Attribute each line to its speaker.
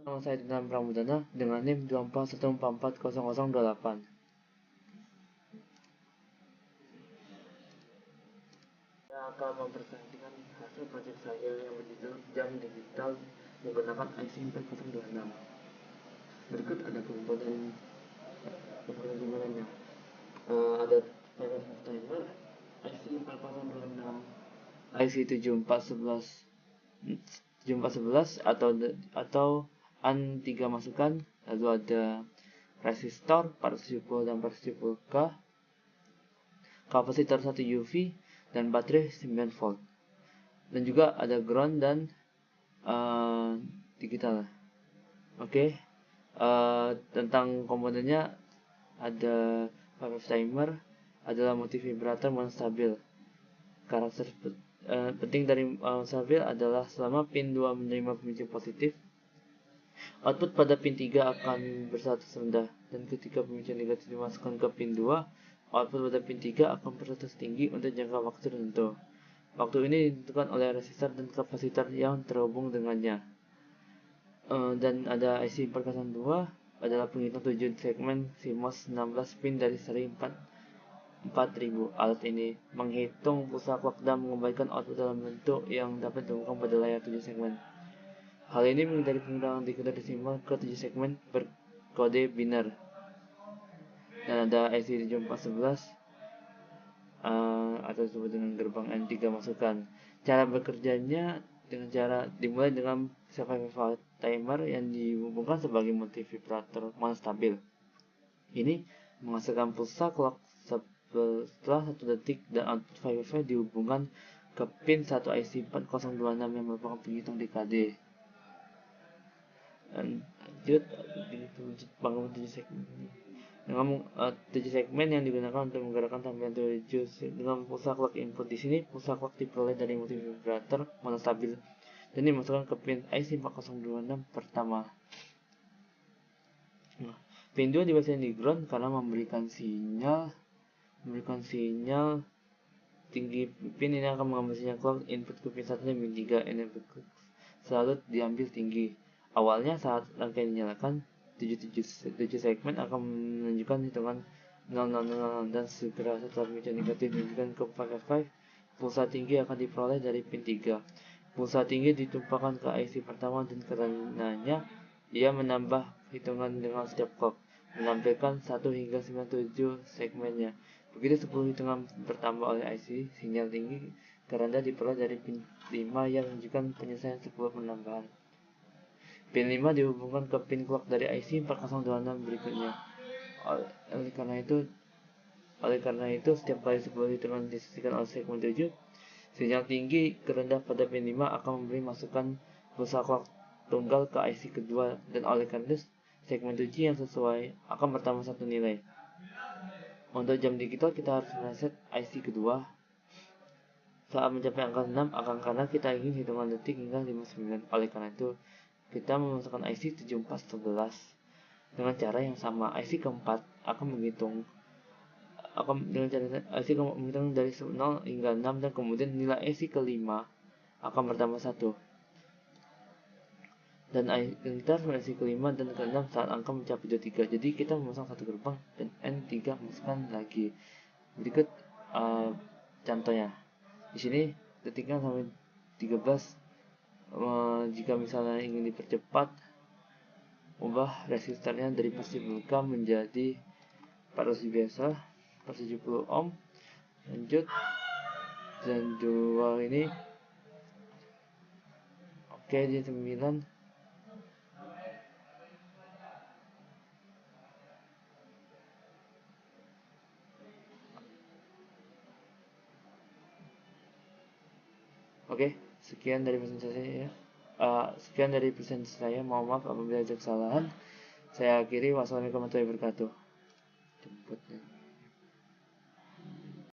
Speaker 1: Nama saya Dinam Pramudana dengan NIM 2414400028. Saya akan mempresentasikan hasil proyek saya yang berjudul Jam Digital menggunakan IC 4026. Berikut ada komponennya. Ada timer, IC 4026, IC 7411 atau AN 3 masukan, lalu ada resistor 470 dan 470K, kapasitor 1 UV, dan baterai 9 volt. Dan juga ada ground dan digital. Oke. Tentang komponennya ada five timer, adalah multi vibrator monostabil. Karakter penting dari stabil adalah selama pin 2 menerima pemicu positif, output pada pin 3 akan berstatus rendah, dan ketika pemicu negatif dimasukkan ke pin 2, output pada pin 3 akan berstatus tinggi untuk jangka waktu tertentu. Waktu ini ditentukan oleh resistor dan kapasitor yang terhubung dengannya. Dan ada IC 4002 adalah penghitung 7 segmen CMOS 16 pin dari seri 4000. Alat ini menghitung pulsa clock dan mengembalikan output dalam bentuk yang dapat ditemukan pada layar 7 segmen. Hal ini menghindari pengurangan decoder desimal ke 7 segmen berkode biner. Dan ada IC 7411 atau disebut dengan gerbang N3 masukan. Cara bekerjanya dimulai dengan five timer yang dihubungkan sebagai multi vibrator monostabil. Ini menghasilkan pulsa clock setelah 1 detik, dan output five dihubungkan ke pin 1 IC 4026 yang merupakan penghitung dekade. Lanjut bangun 7 segmen. Dengan 7 segmen yang digunakan untuk menggerakkan tampilan 7 dengan pulsa clock input. Di sini pulsa clock diperoleh dari multi vibrator monostabil dan dimasukkan ke pin IC 4026 pertama. Pin 2 dibiasakan di ground karena memberikan sinyal tinggi. Pin ini akan mengambil sinyal clock input ke pin 1 dan pin 3. Input selalu diambil tinggi. Awalnya saat rangkaian dinyalakan, 7 segmen akan menunjukkan hitungan 000 dan segera setelah pemicu negatif ditunjukkan ke 555, pulsa tinggi akan diperoleh dari pin 3. Pulsa tinggi ditumpahkan ke IC pertama dan karenanya ia menambah hitungan dengan setiap clock, menampilkan 1 hingga 97 segmennya. Begitu 10 hitungan bertambah oleh IC, sinyal tinggi kerendah diperoleh dari pin 5 yang menunjukkan penyelesaian 10 penambahan. Pin 5 dihubungkan ke pin clock dari IC 4026 berikutnya. Oleh karena itu setiap kali 10 hitungan disisihkan oleh segmen 7, sinyal tinggi kerendah pada pin 5 akan memberi masukan pulsa clock tunggal ke IC kedua, dan oleh karena itu segmen 7 yang sesuai akan bertambah 1 nilai. Untuk jam digital kita harus mereset IC kedua saat mencapai angka 6 karena kita ingin hitungan detik hingga 59. Oleh karena itu kita memasukkan IC 7411 dengan cara yang sama. IC keempat akan menghitung dari 0 hingga 6, dan kemudian nilai IC kelima akan bertambah 1. Dan kita harus IC kelima dan ke-6 saat angka mencapai 23. Jadi kita memasang satu gerbang dan N3 masukkan lagi. Berikut contohnya. Di sini detiknya sampai 13. Jika misalnya ingin dipercepat, ubah resistornya dari 40K menjadi 400 biasa, 470 ohm. Lanjut, dan 2 ini oke, di 9. Oke, sekian dari presentasi saya. Mohon maaf apabila ada kesalahan. Saya akhiri. Wassalamualaikum warahmatullahi wabarakatuh.